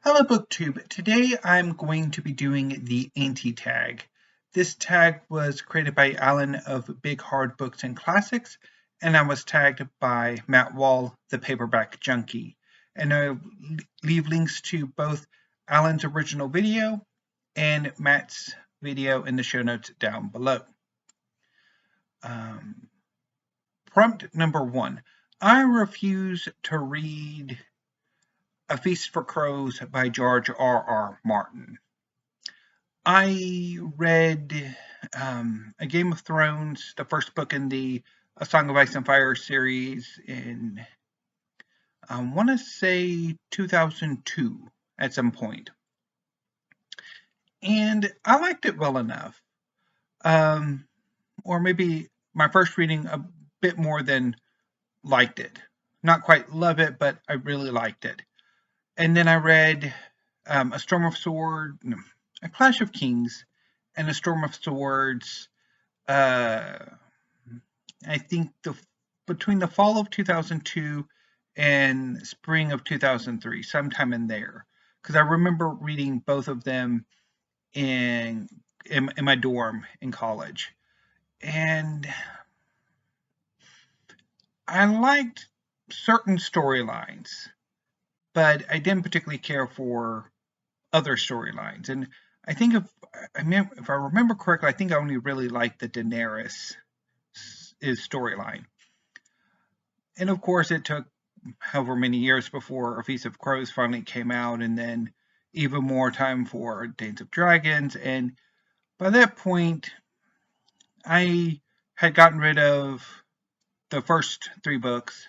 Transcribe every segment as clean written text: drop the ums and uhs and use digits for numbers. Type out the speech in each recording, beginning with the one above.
Hello BookTube. Today I'm going to be doing the anti-tag. This tag was created by Alan of Big Hard Books and Classics, and I was tagged by Matt Wall, the paperback junkie. And I'll leave links to both Alan's original video and Matt's video in the show notes down below. Prompt number 1. I refuse to read A Feast for Crows by George R.R. Martin. I read A Game of Thrones, the first book in the A Song of Ice and Fire series in, I want to say 2002 at some point. And I liked it well enough. Or maybe my first reading a bit more than liked it. Not quite love it, but I really liked it. And then I read A Clash of Kings and A Storm of Swords, I think between the fall of 2002 and spring of 2003, sometime in there. Because I remember reading both of them in my dorm in college. And I liked certain storylines, but I didn't particularly care for other storylines. And I think if I remember correctly, I think I only really liked the Daenerys storyline. And of course, it took however many years before A Feast of Crows finally came out, and then even more time for Dance of Dragons. And by that point, I had gotten rid of the first 3 books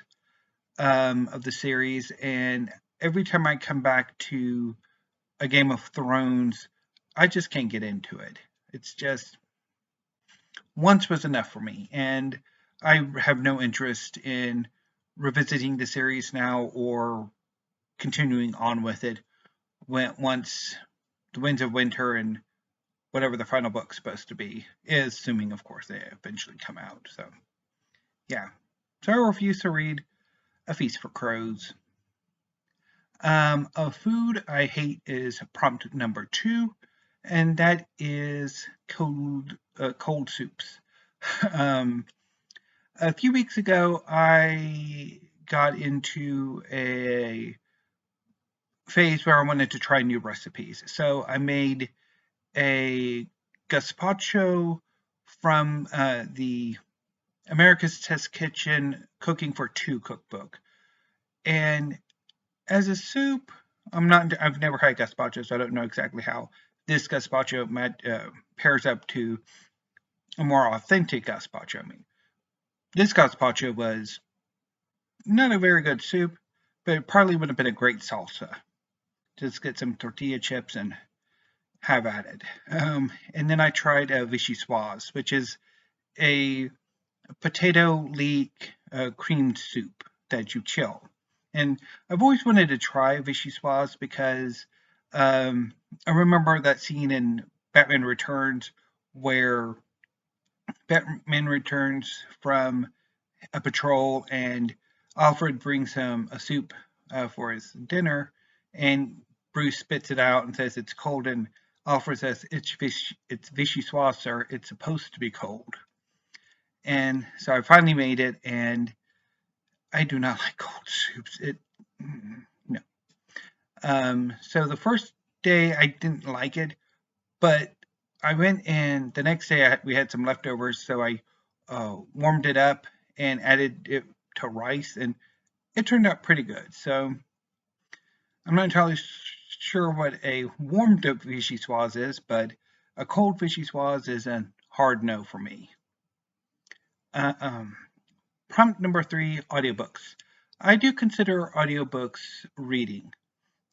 of the series, and every time I come back to A Game of Thrones, I just can't get into it. It's just, once was enough for me, and I have no interest in revisiting the series now or continuing on with it once The Winds of Winter and whatever the final book's supposed to be is, assuming, of course, they eventually come out. So, yeah. So I refuse to read A Feast for Crows. A food I hate is prompt number 2, and that is cold soups. A few weeks ago, I got into a phase where I wanted to try new recipes. So I made a gazpacho from the America's Test Kitchen Cooking for 2 cookbook. And as a soup, I've never had gazpacho, so I don't know exactly how this gazpacho pairs up to a more authentic gazpacho. I mean, this gazpacho was not a very good soup, but it probably would have been a great salsa. Just get some tortilla chips and have at it. And then I tried vichyssoise, which is a potato leek creamed soup that you chill. And I've always wanted to try vichyssoise because I remember that scene in Batman Returns where Batman returns from a patrol and Alfred brings him a soup for his dinner, and Bruce spits it out and says it's cold, and Alfred says it's vichyssoise, sir. It's supposed to be cold. And so I finally made it, and I do not like cold soups. No. So the first day I didn't like it, but I went and the next day we had some leftovers, so I warmed it up and added it to rice, and it turned out pretty good. So I'm not entirely sure what a warmed up vichyssoise is, but a cold vichyssoise is a hard no for me. Prompt number 3, audiobooks. I do consider audiobooks reading,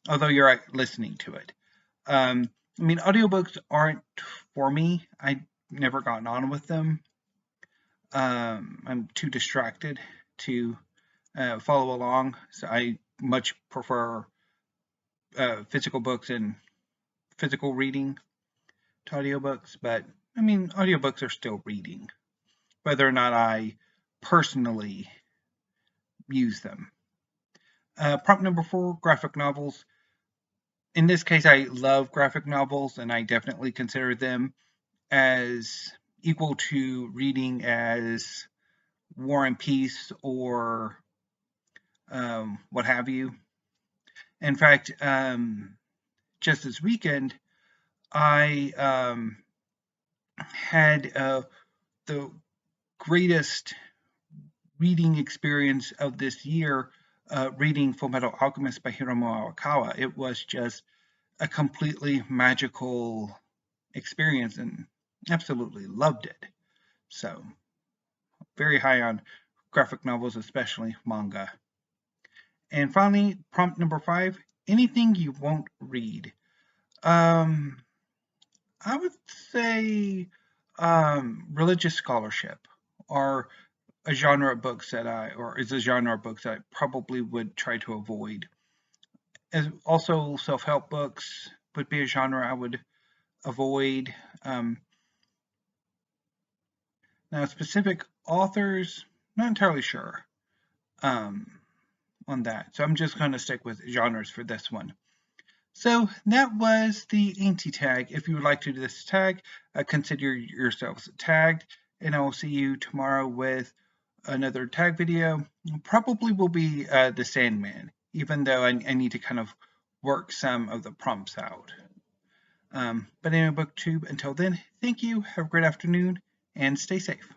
although you're listening to it. Audiobooks aren't for me. I've never gotten on with them. I'm too distracted to follow along, so I much prefer physical books and physical reading to audiobooks. But, audiobooks are still reading, whether or not I personally use them. Prompt number 4, graphic novels. in this case, I love graphic novels, and I definitely consider them as equal to reading as War and Peace or what have you. In fact, just this weekend, I had the greatest reading experience of this year reading Fullmetal Alchemist by Hiromu Arakawa. It was just a completely magical experience and absolutely loved it. So, very high on graphic novels, especially manga. And finally, prompt number 5, anything you won't read. Um, I would say religious scholarship or a genre of books that or is a genre of books that I probably would try to avoid. As also, self-help books would be a genre I would avoid. Um, Now, specific authors, not entirely sure um, on that. So I'm just going to stick with genres for this one. So that was the anti-tag. If you would like to do this tag, consider yourselves tagged, and I will see you tomorrow with another tag video. Probably will be the Sandman, even though I need to kind of work some of the prompts out. But anyway, BookTube, until then, thank you, have a great afternoon, and stay safe.